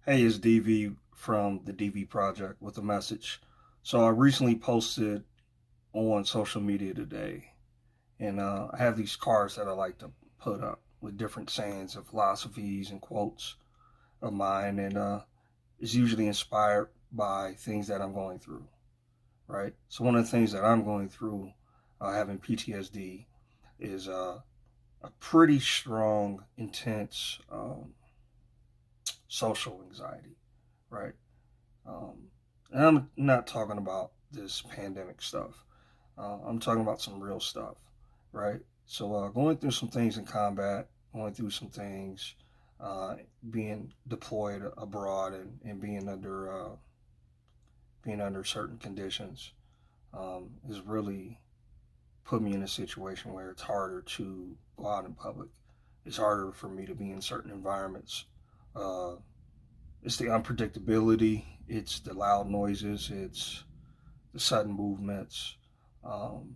Hey, it's DV from the DV Project with a message. So I recently posted on social media today, and I have these cards that I like to put up with different sayings and philosophies and quotes of mine, and it's usually inspired by things that I'm going through, right? So one of the things that I'm going through, having PTSD, is a pretty strong, intense social anxiety, right? Um, and I'm not talking about this pandemic stuff. I'm talking about some real stuff, right? So going through some things in combat, going through some things, uh, being deployed abroad and being under certain conditions has really put me in a situation where it's harder to go out in public. It's harder for me to be in certain environments. Uh, it's the unpredictability. It's the loud noises. It's the sudden movements. Um,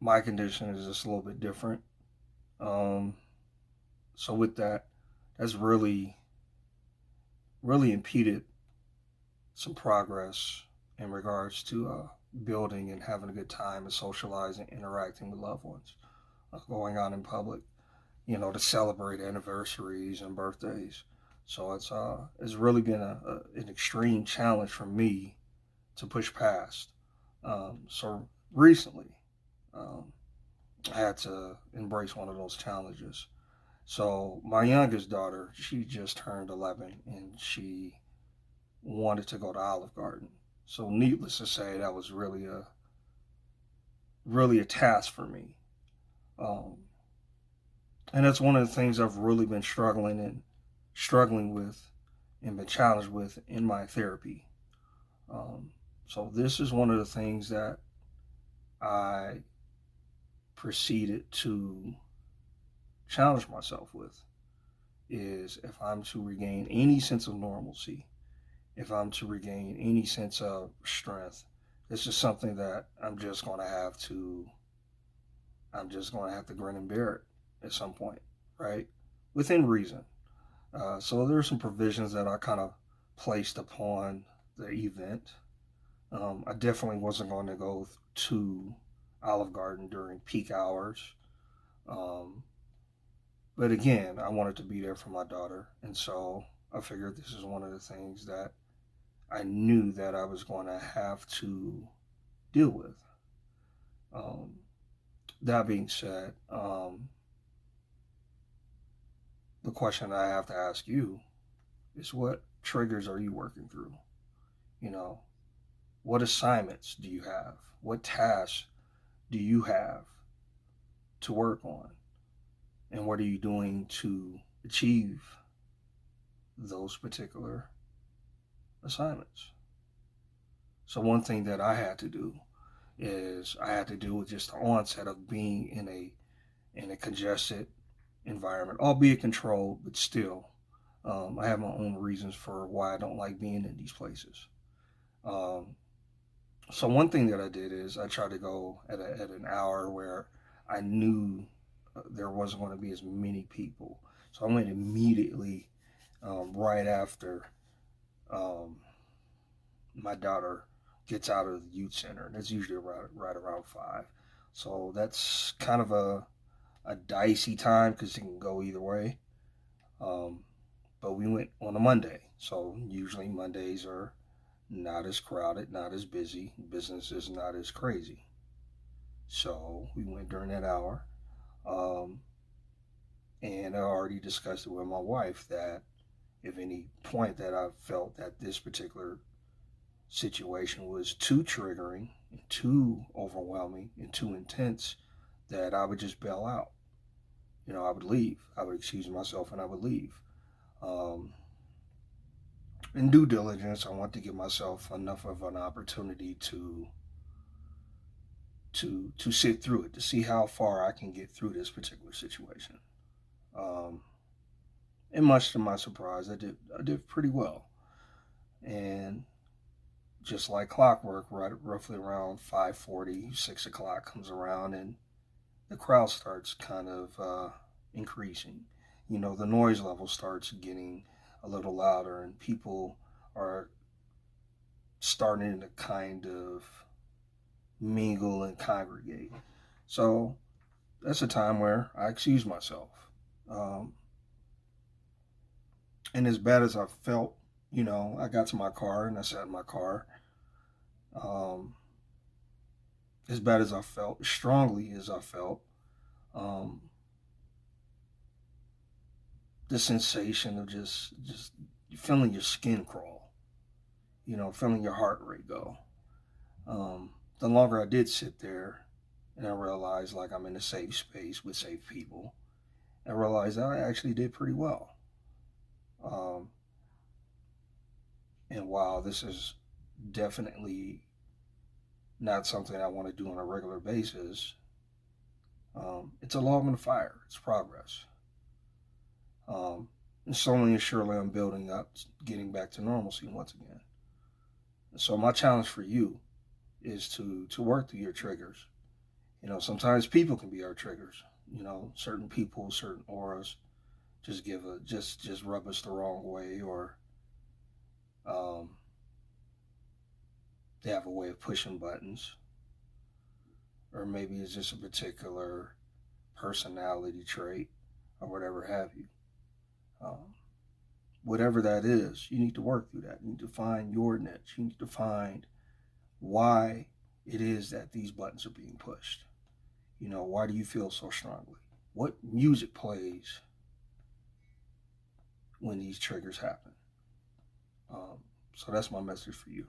my condition is just a little bit different. Um, so with that, that's really impeded some progress in regards to building and having a good time and socializing, interacting with loved ones, going out in public, to celebrate anniversaries and birthdays. So it's really been an extreme challenge for me to push past. So recently, um, I had to embrace one of those challenges. So my youngest daughter, she just turned 11, and she wanted to go to Olive Garden. So needless to say, that was really a task for me. Um, and that's one of the things I've really been struggling with and been challenged with in my therapy. Um, so this is one of the things that I proceeded to challenge myself with is if I'm to regain any sense of normalcy, if I'm to regain any sense of strength, this is something that I'm just going to have to grin and bear it at some point, right? Within reason. So there are some provisions that I kind of placed upon the event. I definitely wasn't going to go to Olive Garden during peak hours. Um, but again, I wanted to be there for my daughter. And so I figured this is one of the things that I knew that I was going to have to deal with. Um, that being said, the question I have to ask you is what triggers are you working through? You know, what assignments do you have? What tasks do you have to work on? And what are you doing to achieve those particular assignments? So, one thing that I had to do is I had to deal with just the onset of being in a congested environment, albeit controlled, but still, I have my own reasons for why I don't like being in these places. Um, so one thing that I did is I tried to go at an hour where I knew there wasn't going to be as many people. So I went immediately right after um, my daughter gets out of the youth center. That's usually right around 5. So that's kind of a dicey time because it can go either way. Um, but we went on a Monday. So usually Mondays are not as crowded, not as busy, business is not as crazy. So we went during that hour. Um, and I already discussed it with my wife that if any point that I felt that this particular situation was too triggering, and too overwhelming, and too intense, that I would just bail out. I would leave. I would excuse myself and I would leave. Um, in due diligence, I want to give myself enough of an opportunity to sit through it, to see how far I can get through this particular situation. Um, and much to my surprise, I did pretty well. And just like clockwork, right, roughly around 5:40, 6 o'clock comes around, and the crowd starts kind of increasing. The noise level starts getting a little louder, and people are starting to kind of mingle and congregate. So that's a time where I excuse myself. Um, and as bad as I felt, I got to my car and I sat in my car. Um, as bad as I felt, as strongly as I felt, um, the sensation of just feeling your skin crawl, feeling your heart rate go. The longer I did sit there, and I realized like I'm in a safe space with safe people, I realized I actually did pretty well. Um, and while this is definitely not something I want to do on a regular basis, it's a log in the fire. It's progress. And slowly and surely, I'm building up, getting back to normalcy once again. So my challenge for you is to work through your triggers. Sometimes people can be our triggers. Certain people, certain auras, just rub us the wrong way, or um, they have a way of pushing buttons, or maybe it's just a particular personality trait, or whatever have you. Um, Whatever that is, you need to work through that. You need to find your niche. You need to find why it is that these buttons are being pushed. Why do you feel so strongly? What music plays when these triggers happen? So that's my message for you.